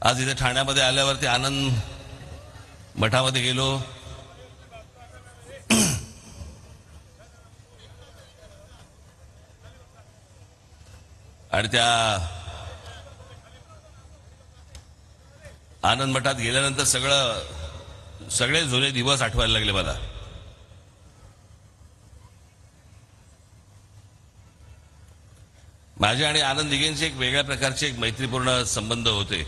आज इथे ठाण्यामध्ये आल्यावरती आनंद मठामध्ये गेलो. आणि त्या आनंद मठात गेल्यानंतर सगळे जुने दिवस आठवायला लागले मला. माझे आणि आनंद दिघेंचे एक वेगळ्या प्रकारचे एक मैत्रीपूर्ण संबंध होते.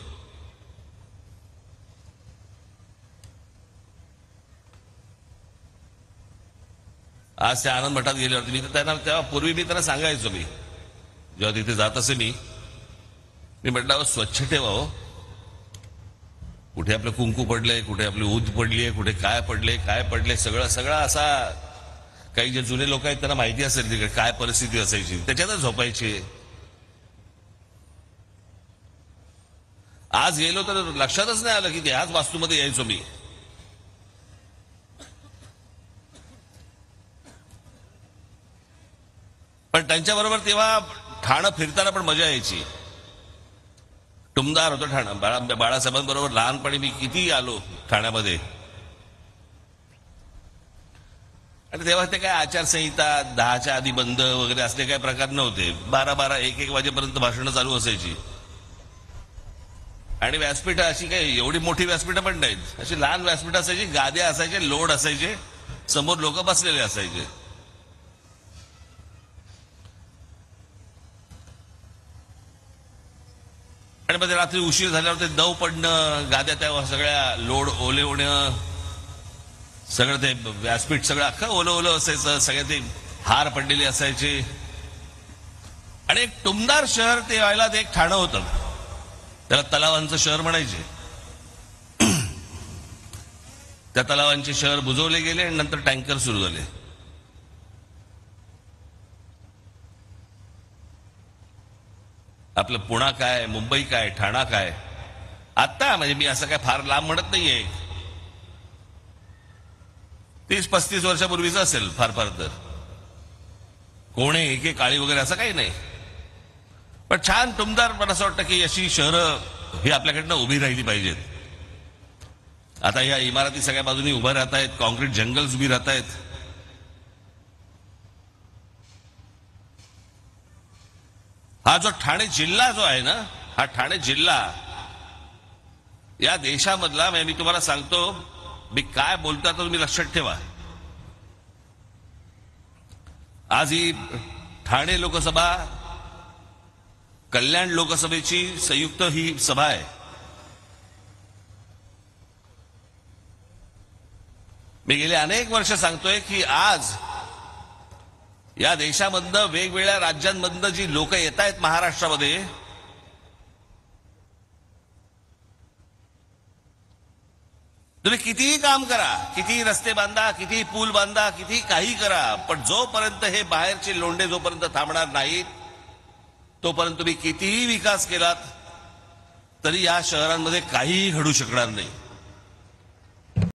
आज त्या आनंद मठात गेल्यावरती मी त्यांना तेव्हा पूर्वी मी त्यांना सांगायचो, मी जेव्हा तिथे जात असे मी म्हटलं स्वच्छ ठेवा हो. कुठे आपलं कुंकू पडलंय, कुठे आपली ऊद पडलीये, कुठे काय पडले सगळं असा. काही जे जुने लोक आहेत त्यांना माहिती असेल तिकडे काय परिस्थिती असायची, त्याच्यातच झोपायचे. आज गेलो तर लक्षातच नाही आलं की ह्याच वास्तूमध्ये यायचो मी. पण त्यांच्याबरोबर तेव्हा ठाणं फिरताना पण मजा यायची. टुमदार होतं ठाणं. बाळासाहेबांबरोबर लहानपणी मी किती आलो ठाण्यामध्ये. आणि तेव्हा ते काय आचारसंहिता 10च्या आधी बंद वगैरे असले काही प्रकार नव्हते. 12 1 वाजेपर्यंत भाषणं चालू असायची. आणि व्यासपीठ अशी काही एवढी मोठी व्यासपीठ पण नाहीत, अशी लहान व्यासपीठ असायची. गाद्या असायचे, लोड असायचे, समोर लोक बसलेले असायचे. आणि मध्ये रात्री उशीर झाल्यावर ते दव पडणं, गाद्या त्या सगळ्या लोड ओले होणं, सगळं ते व्यासपीठ सगळं अख्खं ओलं असायचं. सगळे ते हार पडलेले असायचे. आणि एक टुमदार शहर ते व्हायला ते एक ठाणं होतं. त्याला तलावांचं शहर म्हणायचे. त्या तलावांचे शहर बुजवले गेले आणि नंतर टँकर सुरू झाले. आपलं पुणा काय, मुंबई काय, ठाणा काय. आता म्हणजे मी असं काय फार लांब म्हणत नाहीये, 30-35 वर्षापूर्वीच असेल फार तर. कोणे एके काळी वगैरे असं काही नाही. पण छान टुमदार. मला असं वाटतं की अशी शहरं ही आपल्याकडनं उभी राहिली पाहिजेत. आता या इमारती सगळ्या बाजूनी उभ्या राहत आहेत, कॉन्क्रीट जंगल्स उभी राहत आहेत. हा जो ठाणे जिल्हा जो आहे ना, हा ठाणे जिल्हा या देशामधला, मी तुम्हाला सांगतो, मी काय बोलतो तर तुम्ही लक्षात ठेवा. आज ही ठाणे लोकसभा कल्याण लोकसभेची संयुक्त ही सभा आहे. मी गेले अनेक वर्ष सांगतोय की आज या देशामधनं वेगवेगळ्या राज्यांमधनं जी लोक येत आहेत महाराष्ट्रामध्ये, तुम्ही कितीही काम करा, कितीही रस्ते बांधा, कितीही पूल बांधा, कितीही काही करा, पण जोपर्यंत हे बाहेरचे लोंढे जोपर्यंत थांबणार नाहीत, तोपर्यंत तुम्ही कितीही विकास केलात तरी या शहरांमध्ये काहीही घडू शकणार नाही.